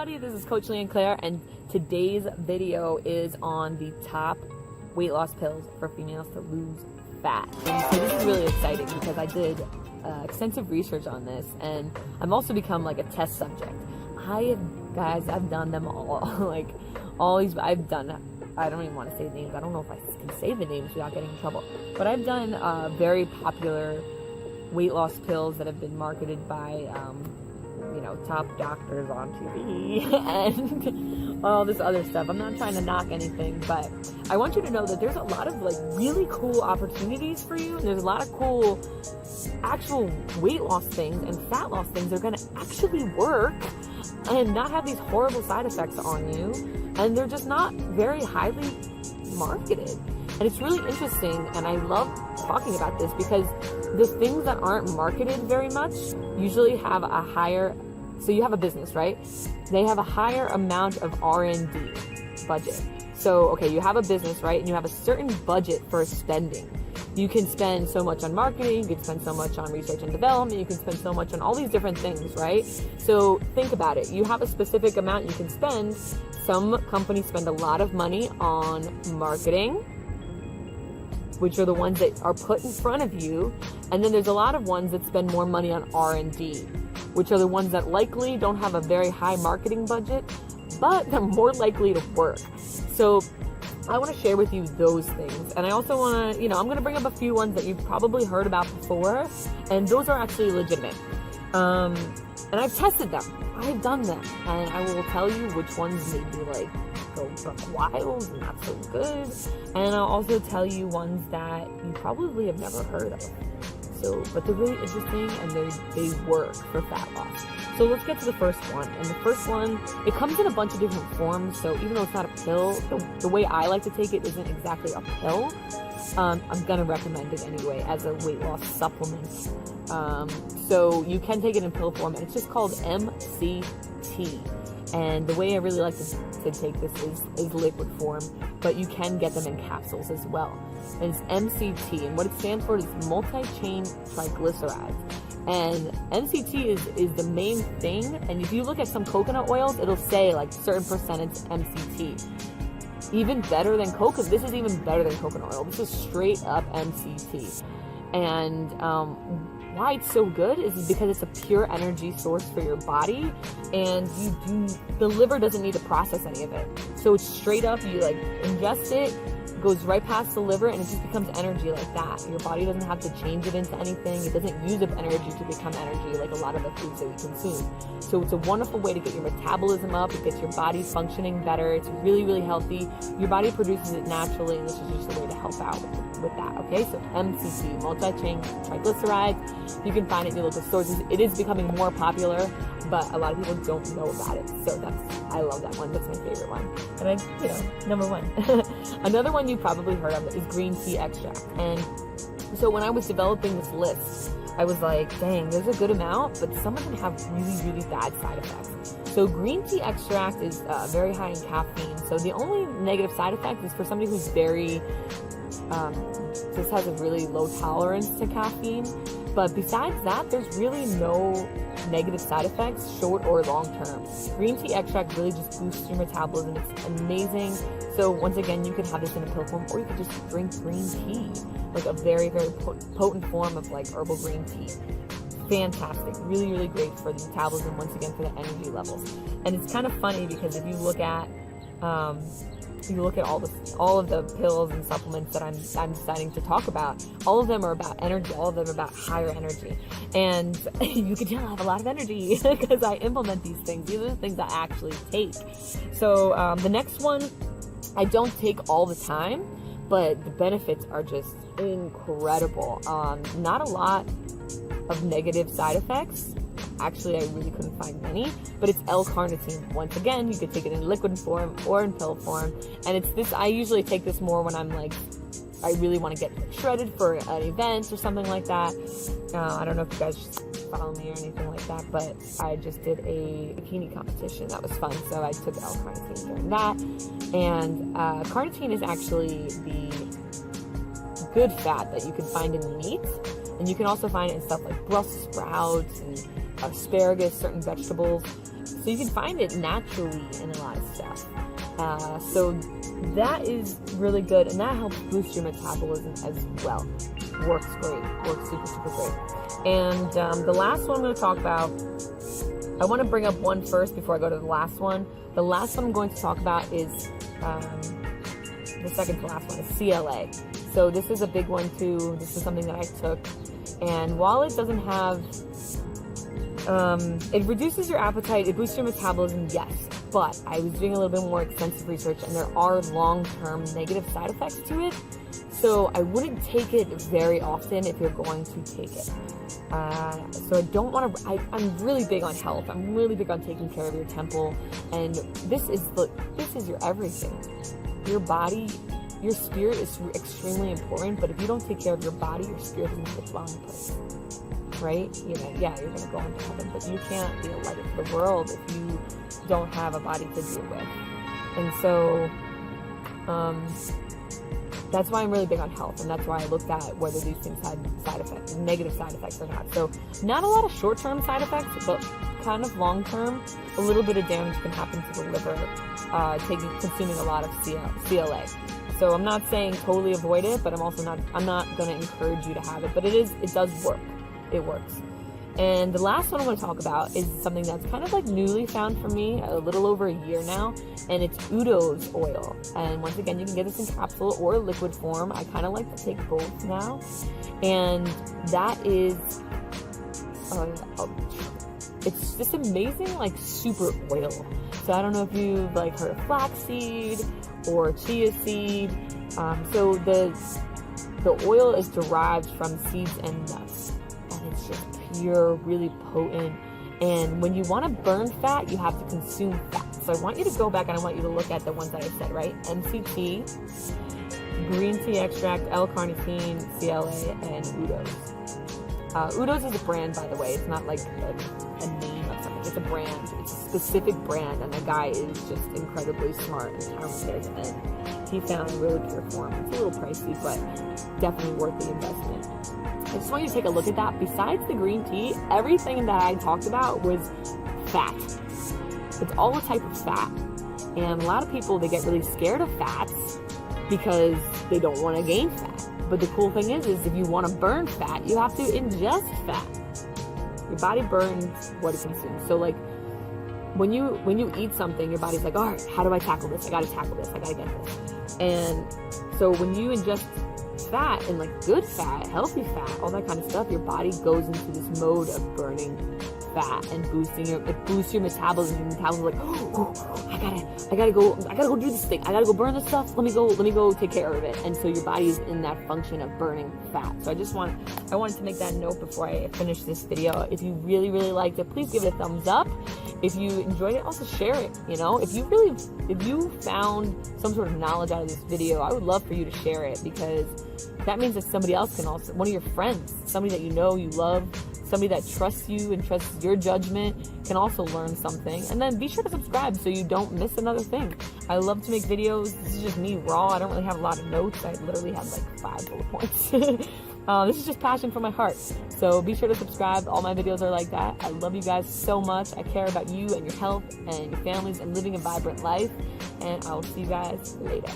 everybody, this is Coach Leanne Claire, and today's video is on the top weight loss pills for females to lose fat. And so this is really exciting because I did extensive research on this, and I've also become like a test subject. I've done them all. Like all these, I don't even want to say the names. I don't know if I can say the names without getting in trouble. But I've done very popular weight loss pills that have been marketed by top doctors on TV and all this other stuff. I'm not trying to knock anything, but I want you to know that there's a lot of like really cool opportunities for you, and there's a lot of cool actual weight loss things and fat loss things that are going to actually work and not have these horrible side effects on you, and they're just not very highly marketed. And it's really interesting, and I love talking about this because the things that aren't marketed very much usually have a higher, so you have a business, right? They have a higher amount of R&D budget. So, okay, you have a business, right? And you have a certain budget for spending. You can spend so much on marketing, you can spend so much on research and development, you can spend so much on all these different things, right? So think about it. You have a specific amount you can spend. Some companies spend a lot of money on marketing, which are the ones that are put in front of you. And then there's a lot of ones that spend more money on R&D, which are the ones that likely don't have a very high marketing budget, but they're more likely to work. So I want to share with you those things. And I also want to, I'm going to bring up a few ones that you've probably heard about before, and those are actually legitimate. And I've tested them. I've done them. And I will tell you which ones made me like go buck wild and not so good. And I'll also tell you ones that you probably have never heard of. So, but they're really interesting, and they work for fat loss. So let's get to the first one. And the first one, it comes in a bunch of different forms. So even though it's not a pill, the way I like to take it isn't exactly a pill. I'm going to recommend it anyway as a weight loss supplement. So you can take it in pill form, and it's just called MCT. And the way I really like to take this is liquid form, but you can get them in capsules as well. And it's MCT, and what it stands for is multi-chain triglycerides. And MCT is the main thing. And if you look at some coconut oils, it'll say like certain percentage MCT. Even better than coconut. This is even better than coconut oil. This is straight up MCT. And why it's so good is because it's a pure energy source for your body, and the liver doesn't need to process any of it. So it's straight up, you like ingest it, goes right past the liver, and it just becomes energy like that. Your body doesn't have to change it into anything. It doesn't use up energy to become energy like a lot of the foods that we consume. So it's a wonderful way to get your metabolism up. It gets your body functioning better. It's really, really healthy. Your body produces it naturally, and this is just a way to help out with that. Okay, so MCT, multi-chain triglycerides. You can find it in your local sources. It is becoming more popular, but a lot of people don't know about it. So I love that one. That's my favorite one. And number one. Another one you probably heard of is green tea extract. And so when I was developing this list, I was like, dang, there's a good amount, but some of them have really, really bad side effects. So green tea extract is very high in caffeine. So the only negative side effect is for somebody who's just has a really low tolerance to caffeine. But besides that, there's really no negative side effects, short or long term. Green tea extract really just boosts your metabolism. It's amazing. So once again, you could have this in a pill form, or you could just drink green tea, like a very, very potent form of like herbal green tea. Fantastic. Really, really great for the metabolism, once again, for the energy levels. And it's kind of funny because if you look at all of the pills and supplements that I'm deciding to talk about, all of them are about energy, all of them are about higher energy. And you can tell I have a lot of energy because I implement these things. These are the things I actually take. So the next one, I don't take all the time, but the benefits are just incredible. Not a lot of negative side effects. Actually, I really couldn't find many, but it's L-carnitine. Once again, you could take it in liquid form or in pill form. And it's this, I usually take this more when I'm like, I really want to get shredded for an event or something like that. I don't know if you guys follow me or anything like that, but I just did a bikini competition. That was fun. So I took L-carnitine during that. And carnitine is actually the good fat that you can find in meat. And you can also find it in stuff like Brussels sprouts and asparagus, certain vegetables. So you can find it naturally in a lot of stuff. So that is really good, and that helps boost your metabolism as well. Works great. Works super, super great. And the last one I'm going to talk about, I want to bring up one first before I go to the last one. The last one I'm going to talk about is, the second to last one is CLA. So this is a big one too. This is something that I took. And while it doesn't have, it reduces your appetite, it boosts your metabolism, yes. But I was doing a little bit more extensive research, and there are long-term negative side effects to it. So I wouldn't take it very often if you're going to take it. So I don't want to, I'm really big on health. I'm really big on taking care of your temple. And this is your everything. Your body, your spirit is extremely important, but if you don't take care of your body, your spirit is in the wrong place. Right? You know, yeah, you're going to go into heaven, but you can't be a light of the world if you don't have a body to deal with. And so, that's why I'm really big on health, and that's why I looked at whether these things had side effects, negative side effects or not. So not a lot of short-term side effects, but kind of long-term, a little bit of damage can happen to the liver, consuming a lot of CLA. So I'm not saying totally avoid it, but I'm not going to encourage you to have it, but it does work. It works. And the last one I'm going to talk about is something that's kind of like newly found for me, a little over a year now, and it's Uyhf oil. And once again, you can get this in capsule or liquid form. I kind of like to take both now. And that is, it's just amazing, like super oil. So I don't know if you've like heard of flaxseed or chia seed. So the oil is derived from seeds and nuts. And it's just pure, really potent. And when you want to burn fat, you have to consume fat. So I want you to go back and I want you to look at the ones that I said, right? MCT, green tea extract, L-carnitine, CLA, and Uyhf. Uyhf is a brand, by the way. It's not like a name of something. It's a brand. It's a specific brand, and the guy is just incredibly smart and talented, and he found a really pure form. It's a little pricey, but definitely worth the investment. I just want you to take a look at that. Besides the green tea, everything that I talked about was fat. It's all a type of fat. And a lot of people, they get really scared of fats because they don't want to gain fat. But the cool thing is if you want to burn fat, you have to ingest fat. Your body burns what it consumes. So like when you eat something, your body's like, all right, how do I tackle this? I got to tackle this. I got to get this. And so when you ingest fat, and like good fat, healthy fat, all that kind of stuff, your body goes into this mode of burning fat and it boosts your metabolism. Your metabolism is like, oh, I gotta go do this thing. I gotta go burn this stuff. Let me go take care of it. And so your body is in that function of burning fat. So I wanted to make that note before I finish this video. If you really, really liked it, please give it a thumbs up. If you enjoyed it, also share it. You know, if you found some sort of knowledge out of this video, I would love for you to share it, because that means that somebody else can also, one of your friends, somebody that you know, you love, somebody that trusts you and trusts your judgment, can also learn something. And then be sure to subscribe so you don't miss another thing. I love to make videos. This is just me raw. I don't really have a lot of notes. I literally have like 5 bullet points. This is just passion from my heart. So be sure to subscribe. All my videos are like that. I love you guys so much. I care about you and your health and your families and living a vibrant life. And I will see you guys later.